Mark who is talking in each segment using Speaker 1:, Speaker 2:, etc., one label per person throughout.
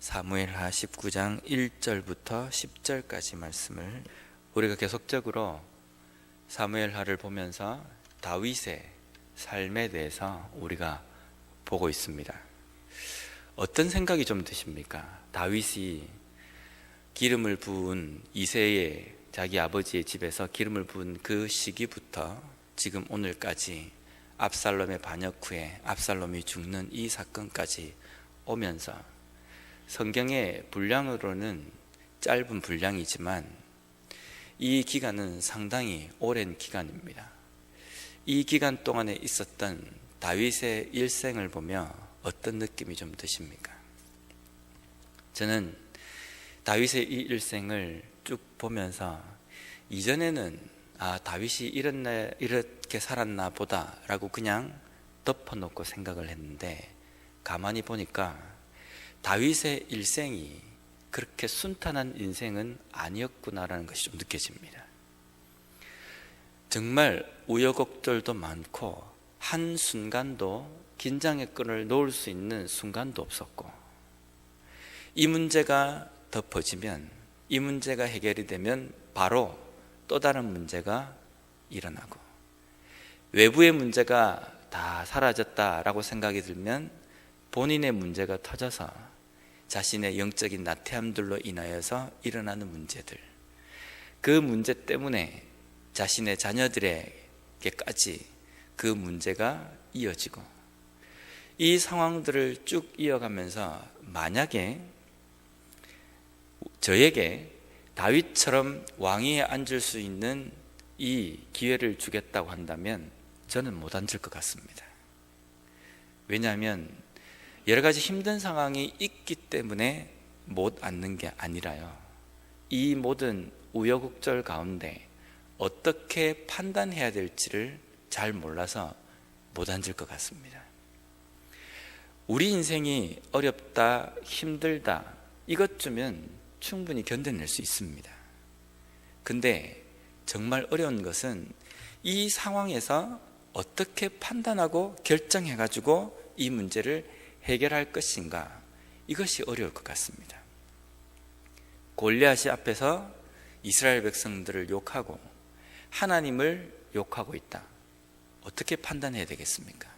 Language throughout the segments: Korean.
Speaker 1: 사무엘하 19장 1절부터 10절까지 말씀을 우리가 계속적으로 사무엘하를 보면서 다윗의 삶에 대해서 우리가 보고 있습니다. 어떤 생각이 좀 드십니까? 다윗이 기름을 부은 이새의 자기 아버지의 집에서 기름을 부은 그 시기부터 지금 오늘까지 압살롬의 반역 후에 압살롬이 죽는 이 사건까지 오면서 성경의 분량으로는 짧은 분량이지만 이 기간은 상당히 오랜 기간입니다. 이 기간 동안에 있었던 다윗의 일생을 보며 어떤 느낌이 좀 드십니까? 저는 다윗의 이 일생을 쭉 보면서 이전에는 다윗이 이렇게 살았나 보다 라고 그냥 덮어놓고 생각을 했는데 가만히 보니까 다윗의 일생이 그렇게 순탄한 인생은 아니었구나라는 것이 좀 느껴집니다. 정말 우여곡절도 많고 한순간도 긴장의 끈을 놓을 수 있는 순간도 없었고, 이 문제가 덮어지면, 이 문제가 해결이 되면 바로 또 다른 문제가 일어나고, 외부의 문제가 다 사라졌다라고 생각이 들면 본인의 문제가 터져서 자신의 영적인 나태함들로 인하여서 일어나는 문제들, 그 문제 때문에 자신의 자녀들에게까지 그 문제가 이어지고, 이 상황들을 쭉 이어가면서 만약에 저에게 다윗처럼 왕위에 앉을 수 있는 이 기회를 주겠다고 한다면 저는 못 앉을 것 같습니다. 왜냐하면 여러 가지 힘든 상황이 있기 때문에 못 앉는 게 아니라요, 이 모든 우여곡절 가운데 어떻게 판단해야 될지를 잘 몰라서 못 앉을 것 같습니다. 우리 인생이 어렵다, 힘들다, 이것쯤은 충분히 견뎌낼 수 있습니다. 근데 정말 어려운 것은 이 상황에서 어떻게 판단하고 결정해가지고 이 문제를 해결할 것인가, 이것이 어려울 것 같습니다. 골리앗이 앞에서 이스라엘 백성들을 욕하고 하나님을 욕하고 있다. 어떻게 판단해야 되겠습니까?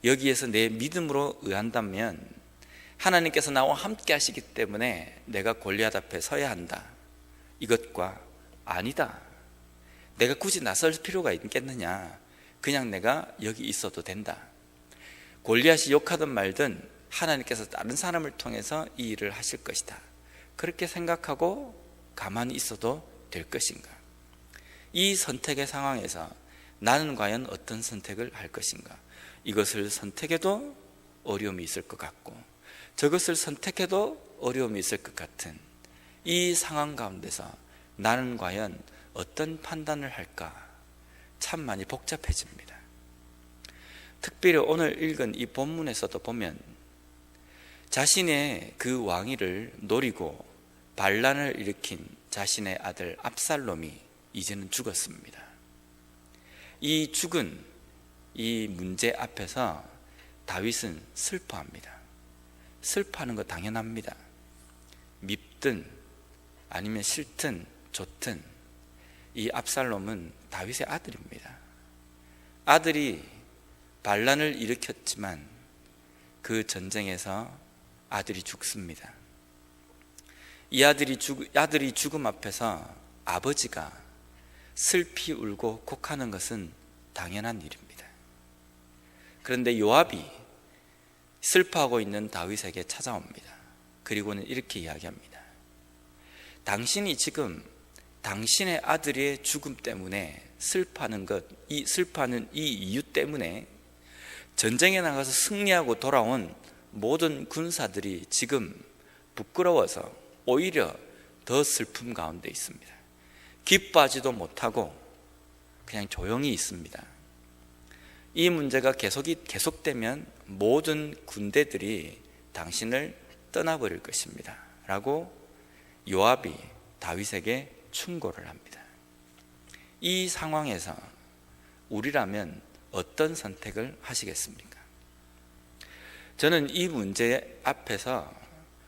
Speaker 1: 여기에서 내 믿음으로 의한다면 하나님께서 나와 함께 하시기 때문에 내가 골리앗 앞에 서야 한다, 이것과 아니다, 내가 굳이 나설 필요가 있겠느냐, 그냥 내가 여기 있어도 된다, 골리앗이 욕하든 말든 하나님께서 다른 사람을 통해서 이 일을 하실 것이다, 그렇게 생각하고 가만히 있어도 될 것인가, 이 선택의 상황에서 나는 과연 어떤 선택을 할 것인가, 이것을 선택해도 어려움이 있을 것 같고 저것을 선택해도 어려움이 있을 것 같은 이 상황 가운데서 나는 과연 어떤 판단을 할까, 참 많이 복잡해집니다. 특별히 오늘 읽은 이 본문에서도 보면 자신의 그 왕위를 노리고 반란을 일으킨 자신의 아들 압살롬이 이제는 죽었습니다. 이 죽은 이 문제 앞에서 다윗은 슬퍼합니다. 슬퍼하는 거 당연합니다. 밉든 아니면 싫든 좋든 이 압살롬은 다윗의 아들입니다. 아들이 반란을 일으켰지만 그 전쟁에서 아들이 죽습니다. 이 아들이 죽음 앞에서 아버지가 슬피 울고 곡하는 것은 당연한 일입니다. 그런데 요압이 슬퍼하고 있는 다윗에게 찾아옵니다. 그리고는 이렇게 이야기합니다. 당신이 지금 당신의 아들의 죽음 때문에 슬퍼하는 이 이유 때문에 전쟁에 나가서 승리하고 돌아온 모든 군사들이 지금 부끄러워서 오히려 더 슬픔 가운데 있습니다. 기뻐하지도 못하고 그냥 조용히 있습니다. 이 문제가 계속되면 모든 군대들이 당신을 떠나버릴 것입니다 라고 요압이 다윗에게 충고를 합니다. 이 상황에서 우리라면 어떤 선택을 하시겠습니까? 저는 이 문제 앞에서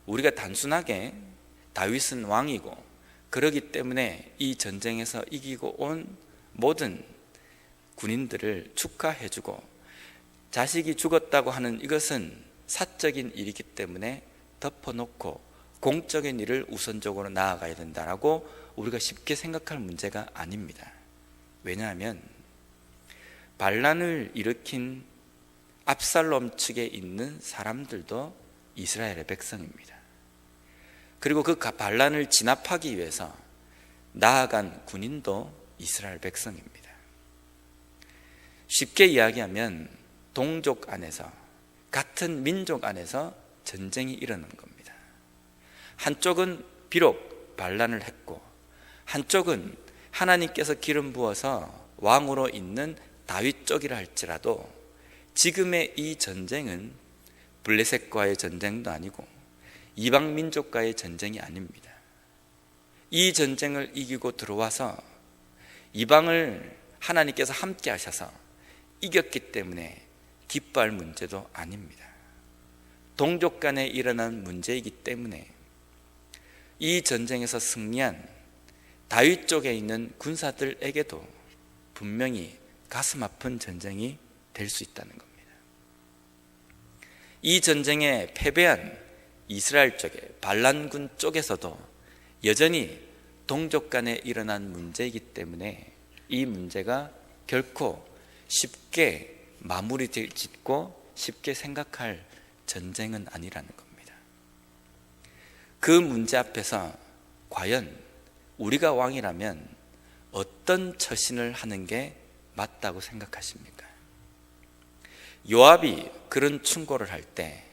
Speaker 1: 우리가 단순하게 다윗은 왕이고 그러기 때문에 이 전쟁에서 이기고 온 모든 군인들을 축하해주고 자식이 죽었다고 하는 이것은 사적인 일이기 때문에 덮어놓고 공적인 일을 우선적으로 나아가야 된다라고 우리가 쉽게 생각할 문제가 아닙니다. 왜냐하면 반란을 일으킨 압살롬 측에 있는 사람들도 이스라엘의 백성입니다. 그리고 그 반란을 진압하기 위해서 나아간 군인도 이스라엘 백성입니다. 쉽게 이야기하면 동족 안에서, 같은 민족 안에서 전쟁이 일어난 겁니다. 한쪽은 비록 반란을 했고 한쪽은 하나님께서 기름 부어서 왕으로 있는 다윗 쪽이라 할지라도 지금의 이 전쟁은 블레셋과의 전쟁도 아니고 이방 민족과의 전쟁이 아닙니다. 이 전쟁을 이기고 들어와서 이방을 하나님께서 함께 하셔서 이겼기 때문에 기뻐할 문제도 아닙니다. 동족 간에 일어난 문제이기 때문에 이 전쟁에서 승리한 다윗 쪽에 있는 군사들에게도 분명히 가슴 아픈 전쟁이 될 수 있다는 겁니다. 이 전쟁에 패배한 이스라엘 쪽에 반란군 쪽에서도 여전히 동족 간에 일어난 문제이기 때문에 이 문제가 결코 쉽게 마무리 짓고 쉽게 생각할 전쟁은 아니라는 겁니다. 그 문제 앞에서 과연 우리가 왕이라면 어떤 처신을 하는 게 맞다고 생각하십니까? 요압이 그런 충고를 할 때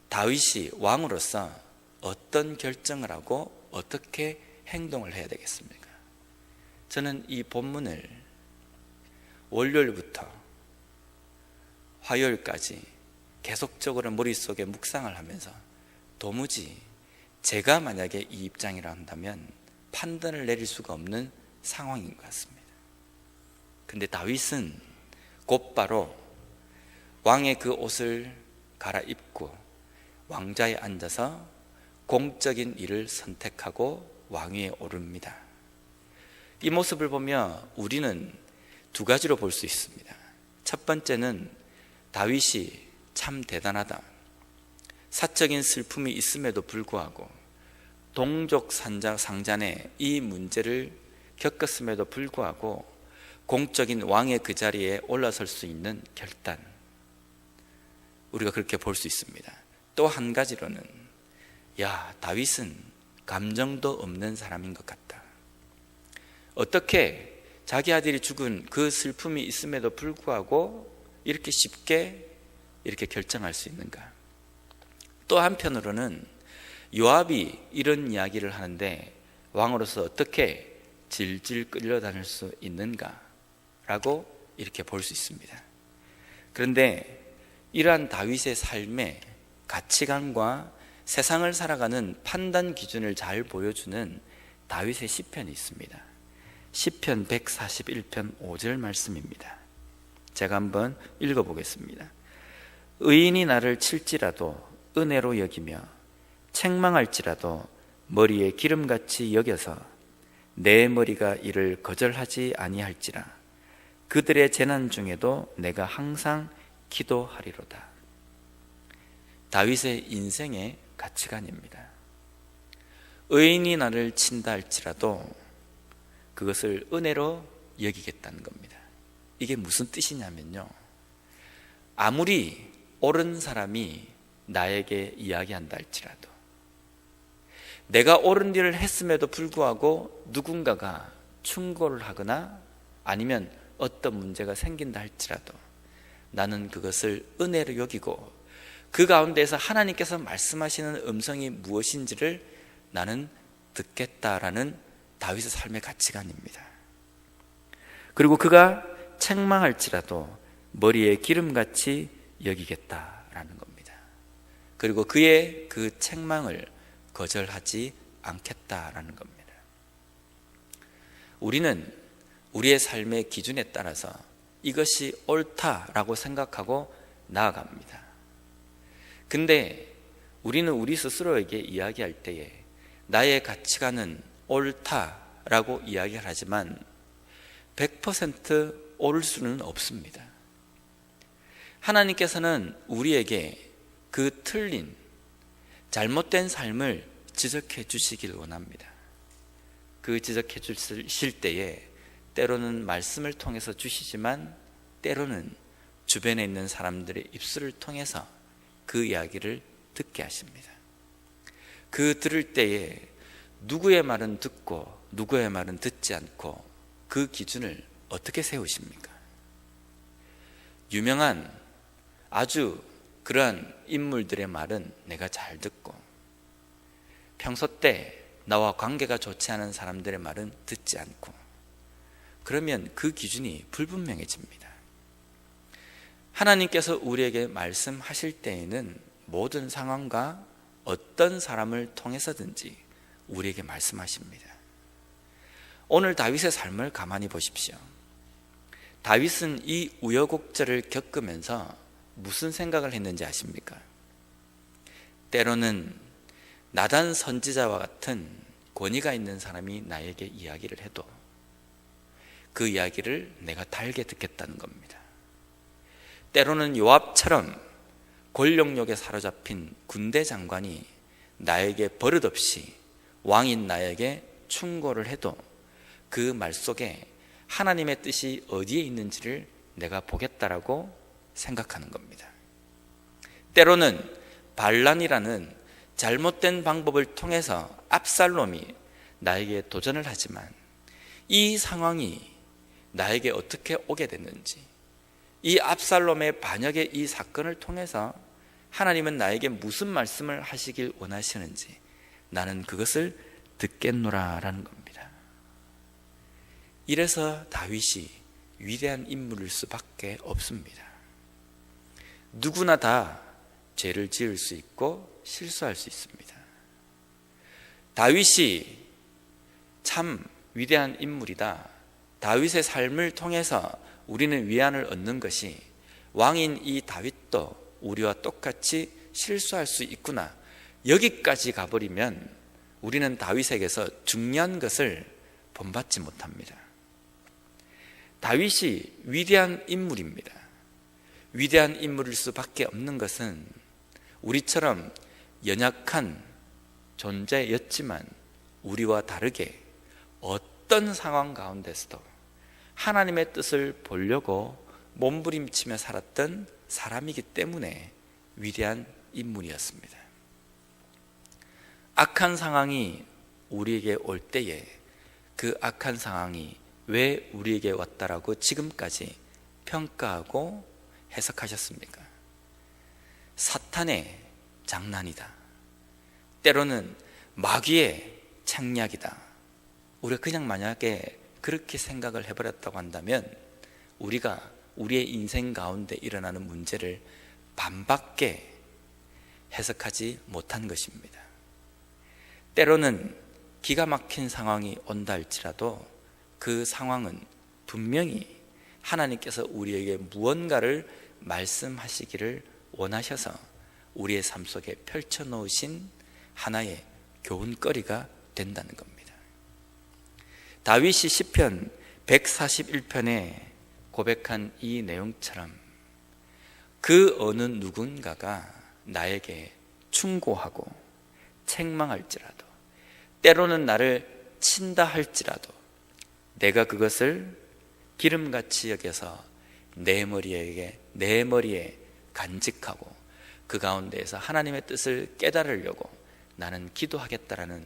Speaker 1: 다윗이 왕으로서 어떤 결정을 하고 어떻게 행동을 해야 되겠습니까? 저는 이 본문을 월요일부터 화요일까지 계속적으로 머릿속에 묵상을 하면서 도무지 제가 만약에 이 입장이라 한다면 판단을 내릴 수가 없는 상황인 것 같습니다. 근데 다윗은 곧바로 왕의 그 옷을 갈아입고 왕좌에 앉아서 공적인 일을 선택하고 왕위에 오릅니다. 이 모습을 보며 우리는 두 가지로 볼 수 있습니다. 첫 번째는 다윗이 참 대단하다. 사적인 슬픔이 있음에도 불구하고 동족 상잔의 이 문제를 겪었음에도 불구하고 공적인 왕의 그 자리에 올라설 수 있는 결단, 우리가 그렇게 볼 수 있습니다. 또 한 가지로는 다윗은 감정도 없는 사람인 것 같다. 어떻게 자기 아들이 죽은 그 슬픔이 있음에도 불구하고 이렇게 쉽게 이렇게 결정할 수 있는가? 또 한편으로는 요압이 이런 이야기를 하는데 왕으로서 어떻게 질질 끌려다닐 수 있는가? 라고 이렇게 볼 수 있습니다. 그런데 이러한 다윗의 삶의 가치관과 세상을 살아가는 판단 기준을 잘 보여주는 다윗의 시편이 있습니다. 시편 141편 5절 말씀입니다. 제가 한번 읽어보겠습니다. 의인이 나를 칠지라도 은혜로 여기며 책망할지라도 머리에 기름같이 여겨서 내 머리가 이를 거절하지 아니할지라. 그들의 재난 중에도 내가 항상 기도하리로다. 다윗의 인생의 가치관입니다. 의인이 나를 친다 할지라도 그것을 은혜로 여기겠다는 겁니다. 이게 무슨 뜻이냐면요, 아무리 옳은 사람이 나에게 이야기한다 할지라도, 내가 옳은 일을 했음에도 불구하고 누군가가 충고를 하거나 아니면 어떤 문제가 생긴다 할지라도 나는 그것을 은혜로 여기고 그 가운데에서 하나님께서 말씀하시는 음성이 무엇인지를 나는 듣겠다라는 다윗의 삶의 가치관입니다. 그리고 그가 책망할지라도 머리에 기름같이 여기겠다라는 겁니다. 그리고 그의 그 책망을 거절하지 않겠다라는 겁니다. 우리는 우리의 삶의 기준에 따라서 이것이 옳다라고 생각하고 나아갑니다. 근데 우리는 우리 스스로에게 이야기할 때에 나의 가치관은 옳다라고 이야기를 하지만 100% 옳을 수는 없습니다. 하나님께서는 우리에게 그 틀린 잘못된 삶을 지적해 주시길 원합니다. 그 지적해 주실 때에 때로는 말씀을 통해서 주시지만 때로는 주변에 있는 사람들의 입술을 통해서 그 이야기를 듣게 하십니다. 그 들을 때에 누구의 말은 듣고 누구의 말은 듣지 않고 그 기준을 어떻게 세우십니까? 유명한 아주 그러한 인물들의 말은 내가 잘 듣고 평소 때 나와 관계가 좋지 않은 사람들의 말은 듣지 않고 그러면 그 기준이 불분명해집니다. 하나님께서 우리에게 말씀하실 때에는 모든 상황과 어떤 사람을 통해서든지 우리에게 말씀하십니다. 오늘 다윗의 삶을 가만히 보십시오. 다윗은 이 우여곡절을 겪으면서 무슨 생각을 했는지 아십니까? 때로는 나단 선지자와 같은 권위가 있는 사람이 나에게 이야기를 해도 그 이야기를 내가 달게 듣겠다는 겁니다. 때로는 요압처럼 권력욕에 사로잡힌 군대 장관이 나에게 버릇없이 왕인 나에게 충고를 해도 그 말 속에 하나님의 뜻이 어디에 있는지를 내가 보겠다라고 생각하는 겁니다. 때로는 반란이라는 잘못된 방법을 통해서 압살롬이 나에게 도전을 하지만 이 상황이 나에게 어떻게 오게 됐는지, 이 압살롬의 반역의 이 사건을 통해서 하나님은 나에게 무슨 말씀을 하시길 원하시는지 나는 그것을 듣겠노라라는 겁니다. 이래서 다윗이 위대한 인물일 수밖에 없습니다. 누구나 다 죄를 지을 수 있고 실수할 수 있습니다. 다윗이 참 위대한 인물이다. 다윗의 삶을 통해서 우리는 위안을 얻는 것이 왕인 이 다윗도 우리와 똑같이 실수할 수 있구나. 여기까지 가버리면 우리는 다윗에게서 중요한 것을 본받지 못합니다. 다윗이 위대한 인물입니다. 위대한 인물일 수밖에 없는 것은 우리처럼 연약한 존재였지만 우리와 다르게 어떤 상황 가운데서도 하나님의 뜻을 보려고 몸부림치며 살았던 사람이기 때문에 위대한 인물이었습니다. 악한 상황이 우리에게 올 때에 그 악한 상황이 왜 우리에게 왔다라고 지금까지 평가하고 해석하셨습니까? 사탄의 장난이다. 때로는 마귀의 책략이다. 우리가 그냥 만약에 그렇게 생각을 해버렸다고 한다면 우리가 우리의 인생 가운데 일어나는 문제를 반밖에 해석하지 못한 것입니다. 때로는 기가 막힌 상황이 온다 할지라도 그 상황은 분명히 하나님께서 우리에게 무언가를 말씀하시기를 원하셔서 우리의 삶 속에 펼쳐놓으신 하나의 교훈거리가 된다는 겁니다. 다윗이 시편 141편에 고백한 이 내용처럼 그 어느 누군가가 나에게 충고하고 책망할지라도 때로는 나를 친다 할지라도 내가 그것을 기름같이 여겨서 내 머리에 간직하고 그 가운데에서 하나님의 뜻을 깨달으려고 나는 기도하겠다라는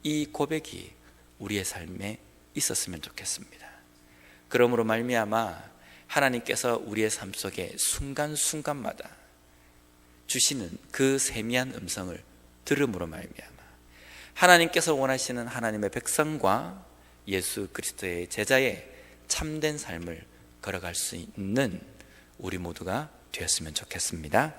Speaker 1: 이 고백이 우리의 삶에 있었으면 좋겠습니다. 그러므로 말미암아 하나님께서 우리의 삶 속에 순간순간마다 주시는 그 세미한 음성을 들음으로 말미암아 하나님께서 원하시는 하나님의 백성과 예수 그리스도의 제자의 참된 삶을 걸어갈 수 있는 우리 모두가 되었으면 좋겠습니다.